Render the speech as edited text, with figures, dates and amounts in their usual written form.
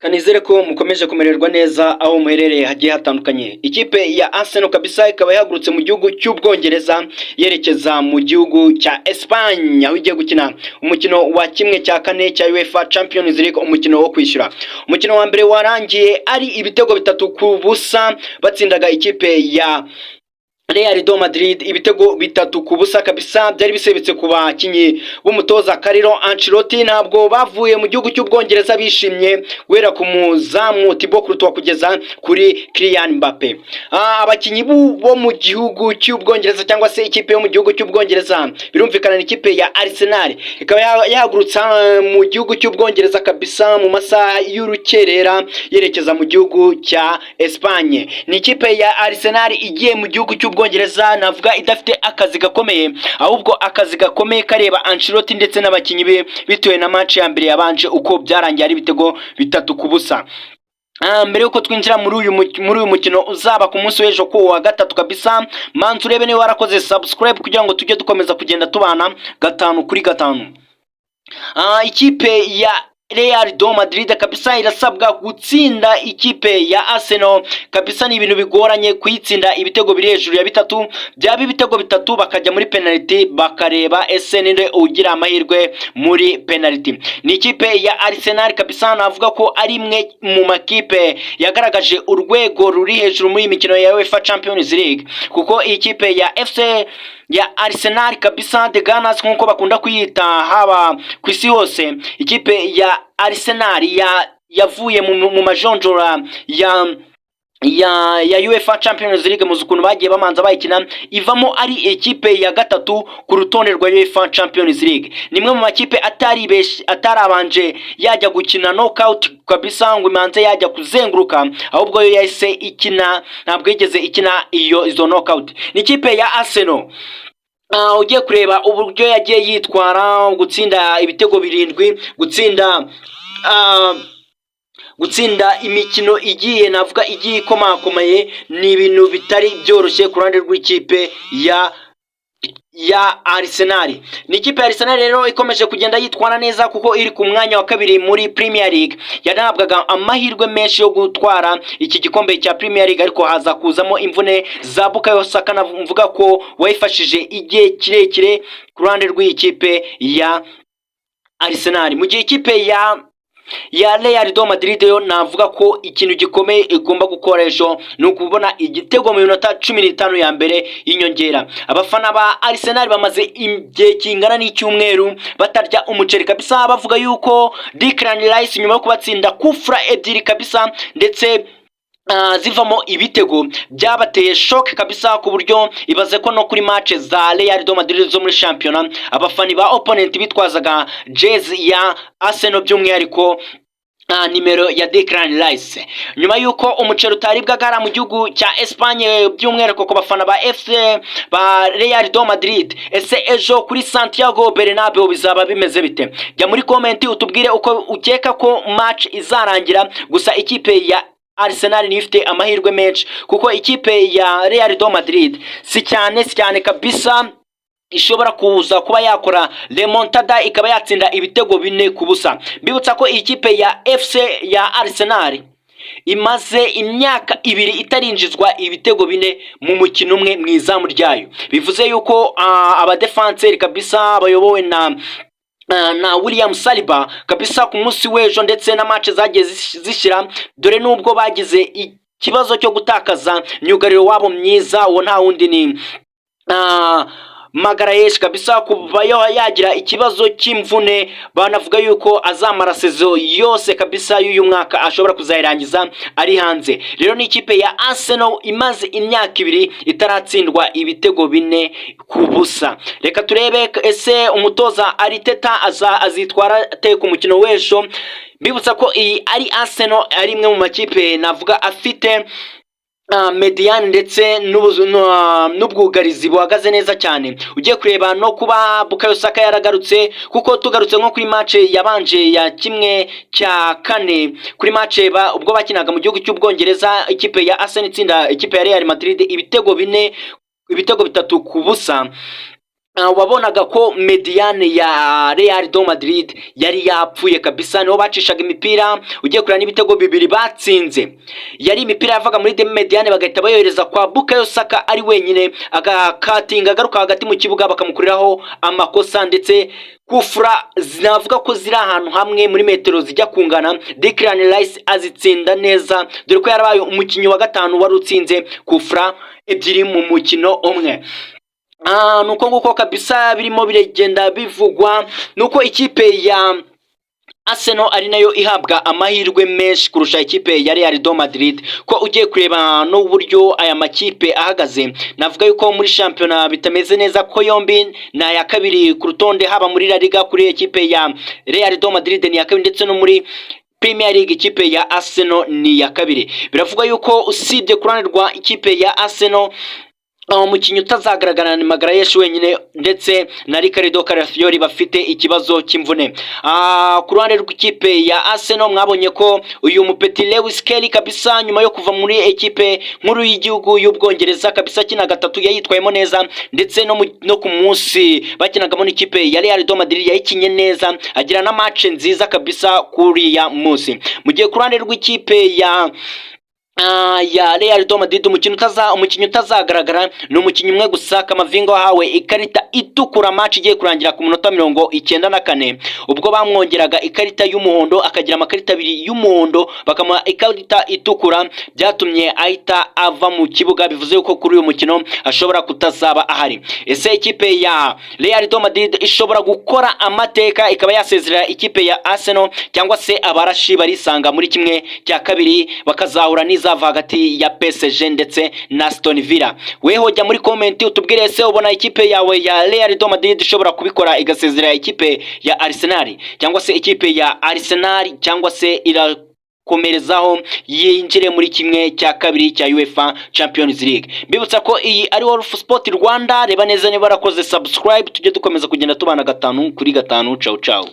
Kanizere ko mukomeje kumererwa neza aho muherereye hagiye hatandukanye. Ikipe ya Arsenal kabisa ikaba yahagurutse mu gihugu cy'Ubwongereza yerekeza mu gihugu cya Espagne aho igiye gukina umukino wa kimwe cya kane cya UEFA Champions League, umukino wo kwishyura. Umukino wa mbere warangiye ari ibitego 3-0 batsindaga ikipe ya Real do Madrid ibitego 3-0 kabisa. Byari bisebetse ku bakinyi b'umutoza Carlo Ancelotti, ntabwo bavuye mu gihugu cy'Ubwongereza bishimye guhera ku muzamu Thibaut Courtois kugeza kuri Kylian Mbappe. Abakinyi bo mu gihugu cy'Ubwongereza cyangwa se ikipe yo mu gihugu cy'Ubwongereza birumvikana ni ikipe ya Arsenal ikaba yahagurutsa mu gihugu cy'Ubwongereza kabisa mu masaha y'urukerera yerekeza mu gihugu cya Espagne. Ni ikipe ya Arsenal igiye mu gihugu cy'Ubwongereza navuga idafite akazi gakomeye, ahubwo akazi gakomeye kareba Ancelotti ndetse n'abakinyi be bitewe na match ya mbere yabanje uko byarangiye ari ibitego 3-0. Mbere yuko twinjira muri uyu mukino uzaba ku munsi w'ejo ku wa gatatu kabisa, manzi urebe niba warakoze subscribe kugira ngo tujye dukomeza kugenda tubana 5 kuri 5. Ikipe ya Real do Madrid kabisa irasabwa gutsinda ikipe ya Arsenal kabisa. Ni ibintu bigoranye kuyitsinda ibitego biri hejuru ya 3, byaba ibitego 3 bakajya muri penalty bakareba ese ninde ugira amahirwe muri penalty. Ni ikipe ya Arsenal kabisa navuga ko ari imwe mu makipe yagaragaje urwego ruri hejuru muri imikino ya UEFA Champions League, kuko ikipe ya FC ya Arsenal kabisa the Gunners nkuko bakunda kuyita haba ku isi hose, ikipe ya Arsenal yavuye mu majonjora ya UEFA Champions League muzi ukuntu bagiye bamanza bayikina ivamo ari ikipe ya gatatu ku rutonde rwa UEFA Champions League. Nimwe mu makipe atarabanje yajya gukina knockout kabisa ngo imanze yajya kuzenguruka, ahubwo yo yahise ikina, ntabwo yigeze ikina izo knockout. Ni ikipe ya Arsenal ugiye kureba uburyo yagiye yitwara, gutsinda ibitego 7, gutsinda imikino igiye navuga igiye ikomakomeye, ni ibintu bitari byoroshye ku ruhande rw'ikipe ya Arsenal. Ni ikipe ya Arsenal rero ikomeje kugenda yitwara neza kuko iri ku mwanya wa 2 muri Premier League. Yanahabwaga amahirwe menshi yo gutwara iki gikombe cya Premier League, ariko haza kuzamo imvune za Bukayo Saka, navuga ko wayifashije igihe kirekire ku ruhande rw'ikipe ya Arsenal. Mu gihe ikipe ya Real do Madrid yo navuga ko ikintu gikomeye igomba gukora ejo ni ukubona igitego mu minota 15 ya mbere y'inyongera. Abafana ba Arsenal bamaze igihe kingana n'icyumweru batarya umuceri kabisa, bavuga yuko Declan Rice nyuma yo kubatsinda kufra 2 kabisa ndetse zivamo ibitego byabateye shock kabisa, ku buryo ibaze ko no kuri match za Real do Madrid zo muri championnat abafani ba opponent bitwazaga jezi ya Arsenal by'umwihariko nimero ya Declan Rice. Nyuma yuko umuceri utaribwaga mu gihugu cya Espagne by'umwihariko ku bafana ba FC ba Real do Madrid, ese ejo kuri Santiago Bernabeu bizaba bimeze bite? Jya muri comment utubwire uko ukeka ko match izarangira. Gusa ikipe ya Arsenal ni ifite amahirwe menshi kuko ikipe ya Real do Madrid si cyane kabisa ishobora kuza kuba yakora remontada ikaba yatsinda ibitego 4-0. Bibutsa ko ikipe ya FC ya Arsenal imaze imyaka 2 itarinjizwa ibitego 4 mu mukino umwe mu izamu ryayo. Bivuze yuko abadefenseur kabisa bayobowe na William Saliba kabisa ku munsi w'ejo ndetse na match zagiye zishira, dore nubwo bagize ikibazo cyo gutakaza myugariro wabo myiza wo nta wundi ni Magalhaes kabisa, kuba yagira ikibazo cy'imvune banavuga yuko azamara sezo yose kabisa y'uyu mwaka ashobora kuzayirangiza ari hanze. Rero ni ikipe ya Arsenal imaze imyaka 2 itaratsindwa ibitego 4-0. Reka turebe ese umutoza Arteta azitwara te ku mukino w'ejo. Bibutsa ko iyi ari Arsenal ari imwe mu makipe navuga afite mediane ndetse n'ubwugarizi buhagaze neza cyane. Ugiye kureba no kuba Bukayo Saka yaragarutse, kuko tugarutse nko kuri match yabanje ya kimwe cya kane kuri match ubwo bakinaga mu gihugu cy'Ubwongereza, ikipe ya Arsenal itsinda ikipe ya Real Madrid ibitego 3-0. wabonaga ko mediane ya Real de Madrid yari yapfuye kabisa, niho bacishaga imipira. Ugiye kurana n'ibitego bibiri batsinze, yari imipira yavaga muri mediane bagahita bayohereza kwa Bukayo Saka ari wenyine, agakatinga agaruka hagati mu kibuga bakamukuriraho amakosa, ndetse kufura zinavuga ko ziri ahantu hamwe muri metero zijya kungana. Declan Rice azitsinda neza, dore ko yarabaye umukinnyi wa gatanu wari utsinze kufura ebyiri mu mukino umwe. Nuko nguko kabisa birimo biregenda bivugwa, nuko ikipe ya Arsenal ari nayo ihabwa amahirwe menshi kurusha ikipe ya Real de Madrid. Ko ugiye kureba n'uburyo aya makipe ahagaze, navuga yuko muri shampiyona bitameze neza, ko yombi na ya kabiri ku rutonde, haba muri La Liga kuri ikipe ya Real de Madrid ni ya kabiri, ndetse no muri Premier League ikipe ya Arsenal ni ya kabiri. Biravuga yuko usibye kuranirwa ikipe ya Arsenal, umukinnyi utazagaragara ni Magalhaes wenyine, ndetse na Ricardo Calafiori bafite ikibazo cy'imvune. Ku ruhande rw'ikipe ya Arsenal mwabonye ko uyu mupeti Lewis Kelly kabisa, nyuma yo kuva muri ekipe nkuru y'igihugu y'Ubwongereza kabisa, kina gatatu yayitwayemo neza, ndetse no ku munsi bakinagamo n'ikipe ya Real de Madrid yayikinye neza, agira na match nziza kabisa kuri ya munsi. Mu gihe ku ruhande rw'ikipe ya Real de Madrid umukinnyi utazagaragara ni umukinnyi umwe gusa, Kamavinga, wahawe ikarita itukura match igiye kurangira ku minota 94, ubwo bamwongeraga ikarita y'umuhondo, akagira amakarita abiri y'umuhondo bakamuha ikarita itukura, byatumye ahita ava mu kibuga. Bivuze yuko kuri uyu mukino ashobora kutazaba ahari. Ese ikipe ya Real de Madrid ishobora gukora amateka ikaba yasezerera ikipe ya Arsenal, cyangwa se abarashi barisanga muri kimwe cya kabiri bakazahura n'izava hagati ya PSG ndetse na Aston Villa? Weho jya muri comment utubwire ese ubona ikipe yawe ya Real de Madrid ishobora kubikora igasezerera ikipe ya Arsenal, cyangwa se ikipe ya Arsenal cyangwa se irakomerezaho yinjire muri kimwe cya kabiri cya UEFA Champions League? Mbibutsa ko iyi ari Wolf Sport Rwanda. Reba neza niba warakoze subscribe, tujye dukomeza kugenda tubana 5 kuri 5. Ciao ciao.